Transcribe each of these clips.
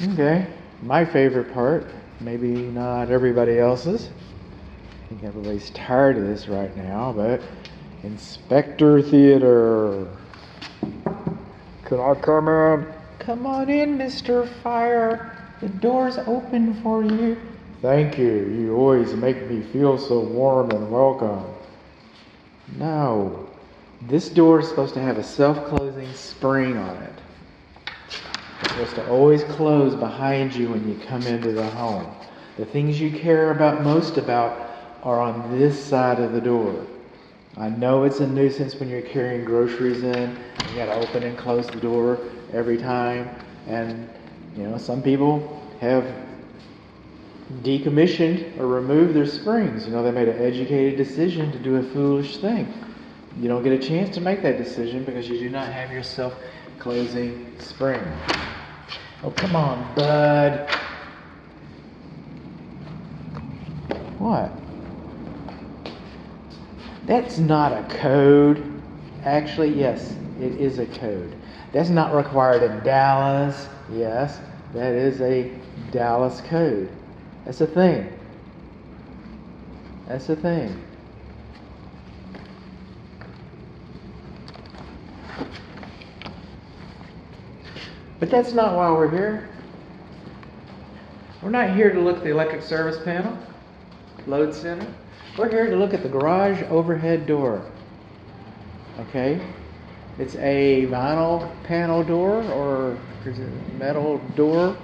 Okay, my favorite part, maybe not everybody else's. I think everybody's tired of this right now, but Inspector Theater. Can I come in? Come on in, Mr. Fire. The door's open for you. Thank you. You always make me feel so warm and welcome. No. This door is supposed to have a self-closing spring on it. It's supposed to always close behind you when you come into the home. The things you care about most about are on this side of the door. I know it's a nuisance when you're carrying groceries in. You got to open and close the door every time. And, some people have decommissioned or removed their springs. They made an educated decision to do a foolish thing. You don't get a chance to make that decision because you do not have your self-closing spring. Oh, come on, bud. What? That's not a code. Actually, yes, it is a code. That's not required in Dallas. Yes, that is a Dallas code. That's a thing. That's a thing. But that's not why we're here. We're not here to look at the electric service panel, load center. We're here to look at the garage overhead door. Okay? It's a vinyl panel door, or is it a metal door?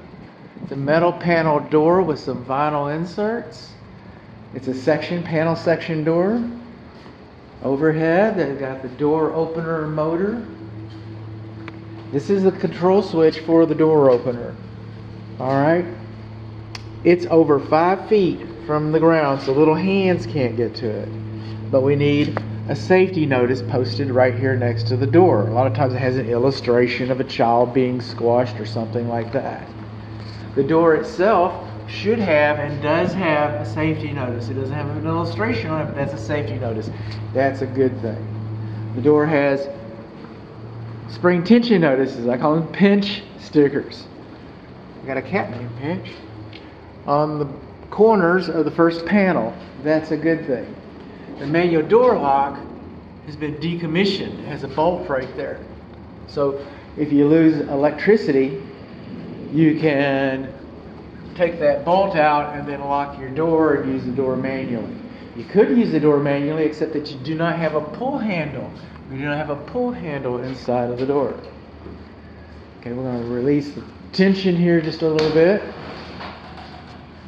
It's a metal panel door with some vinyl inserts. It's a panel section door. Overhead, they've got the door opener motor. This is the control switch for the door opener. Alright? It's over 5 feet from the ground, so little hands can't get to it. But we need a safety notice posted right here next to the door. A lot of times it has an illustration of a child being squashed or something like that. The door itself should have and does have a safety notice. It doesn't have an illustration on it, but that's a safety notice. That's a good thing. The door has spring tension notices. I call them pinch stickers. I got a cat named Pinch. On the corners of the first panel. That's a good thing. The manual door lock has been decommissioned. It has a bolt right there. So if you lose electricity, you can take that bolt out and then lock your door and use the door manually. You could use the door manually, except that you do not have a pull handle. We do not have a pull handle inside of the door. Okay, we're going to release the tension here just a little bit.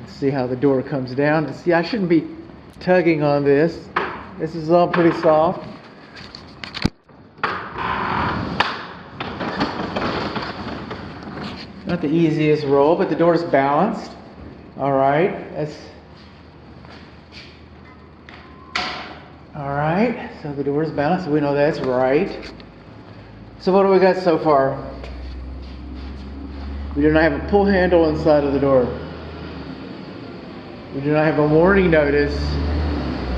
Let's see how the door comes down. And see, I shouldn't be tugging on this. This is all pretty soft. Not the easiest roll, but the door's balanced. Alright, Alright, so the door's balanced. We know that's right. So what do we got so far? We do not have a pull handle inside of the door. We do not have a warning notice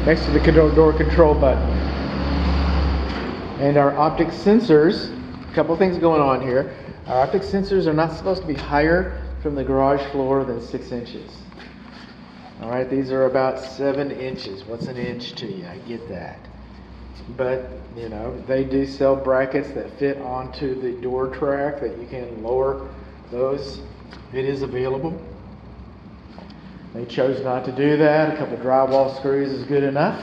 next to the door control button. And our optic sensors, a couple things going on here. Our optic sensors are not supposed to be higher from the garage floor than 6 inches. Alright, these are about 7 inches. What's an inch to you? I get that. But, they do sell brackets that fit onto the door track that you can lower those. It is available. They chose not to do that. A couple drywall screws is good enough.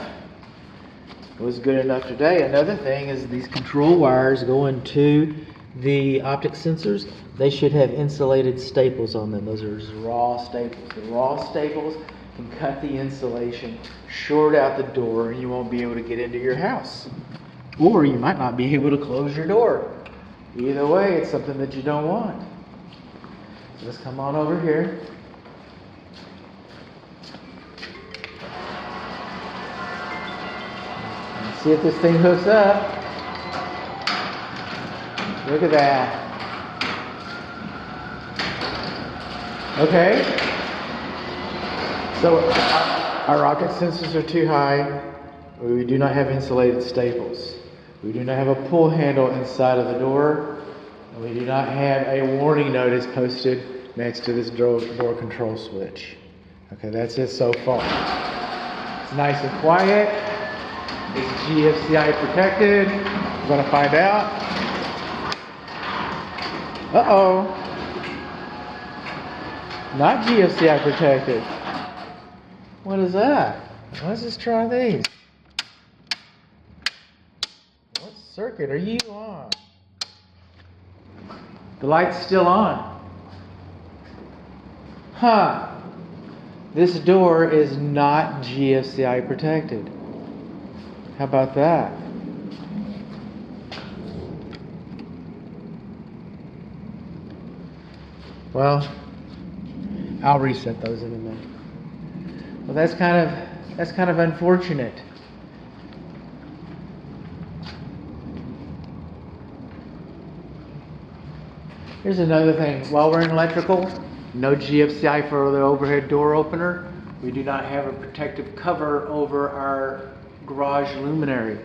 It was good enough today. Another thing is these control wires going to the optic sensors, they should have insulated staples on them. Those are raw staples. The raw staples can cut the insulation, short out the door, and you won't be able to get into your house. Or you might not be able to close your door. Either way, it's something that you don't want. So let's come on over here. And see if this thing hooks up. Look at that. Okay. So our optic sensors are too high. We do not have insulated staples. We do not have a pull handle inside of the door. And we do not have a warning notice posted next to this door control switch. Okay, that's it so far. It's nice and quiet. It's GFCI protected. We're gonna find out. Uh-oh. Not GFCI protected. What is that? Let's just try these. What circuit are you on? The light's still on. Huh. This door is not GFCI protected. How about that? Well, I'll reset those in a minute. Well, that's kind of unfortunate. Here's another thing. While we're in electrical, no GFCI for the overhead door opener. We do not have a protective cover over our garage luminary.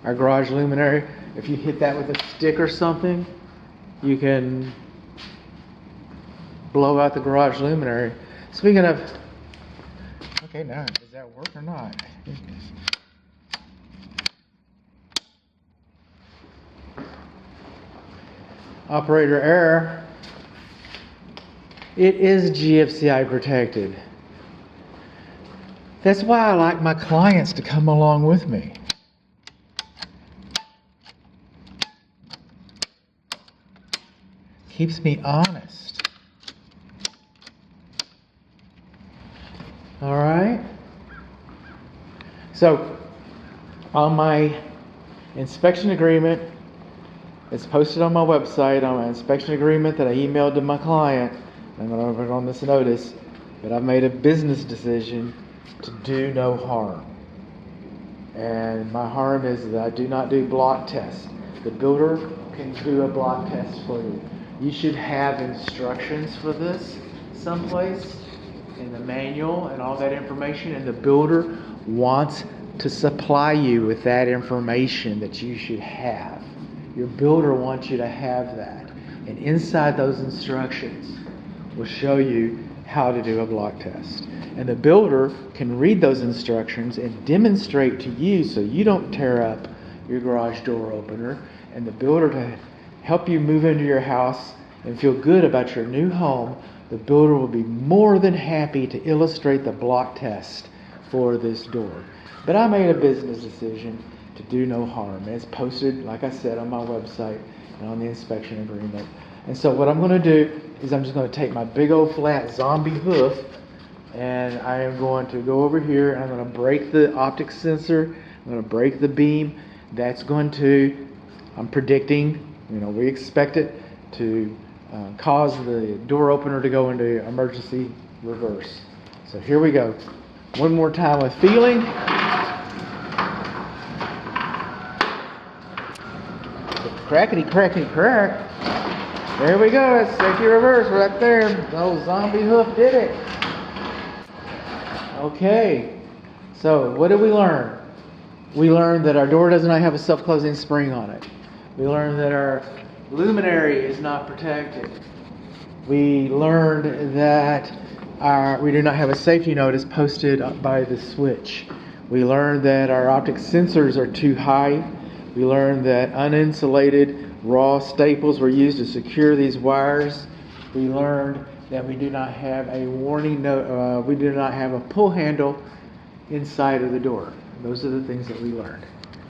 Our garage luminary, if you hit that with a stick or something, you can blow out the garage luminary. Speaking of, okay, now does that work or not? Operator error. It is GFCI protected. That's why I like my clients to come along with me. Keeps me honest. All right. So, on my inspection agreement, it's posted on my website, on my inspection agreement that I emailed to my client. I'm going to put on this notice that I've made a business decision to do no harm. And my harm is that I do not do block tests. The builder can do a block test for you. You should have instructions for this someplace in the manual and all that information, and the builder wants to supply you with that information that you should have. Your builder wants you to have that. And inside those instructions will show you how to do a block test. And the builder can read those instructions and demonstrate to you so you don't tear up your garage door opener, and the builder to help you move into your house and feel good about your new home. The builder will be more than happy to illustrate the block test for this door. But I made a business decision to do no harm. It's posted, like I said, on my website and on the inspection agreement. And so what I'm going to do is I'm just going to take my big old flat zombie hoof, and I am going to go over here and I'm going to break the optic sensor. I'm going to break the beam. That's going to, I'm predicting, we expect it to cause the door opener to go into emergency reverse. So here we go. One more time with feeling. Crackety, crackety, crack. There we go. That's safety reverse right there. The old zombie hoof did it. Okay. So what did we learn? We learned that our door does not have a self-closing spring on it. We learned that our luminary is not protected. We learned that we do not have a safety notice posted by the switch. We learned that our optic sensors are too high. We learned that uninsulated raw staples were used to secure these wires. We learned that we do not have a warning note. We do not have a pull handle inside of the door. Those are the things that we learned.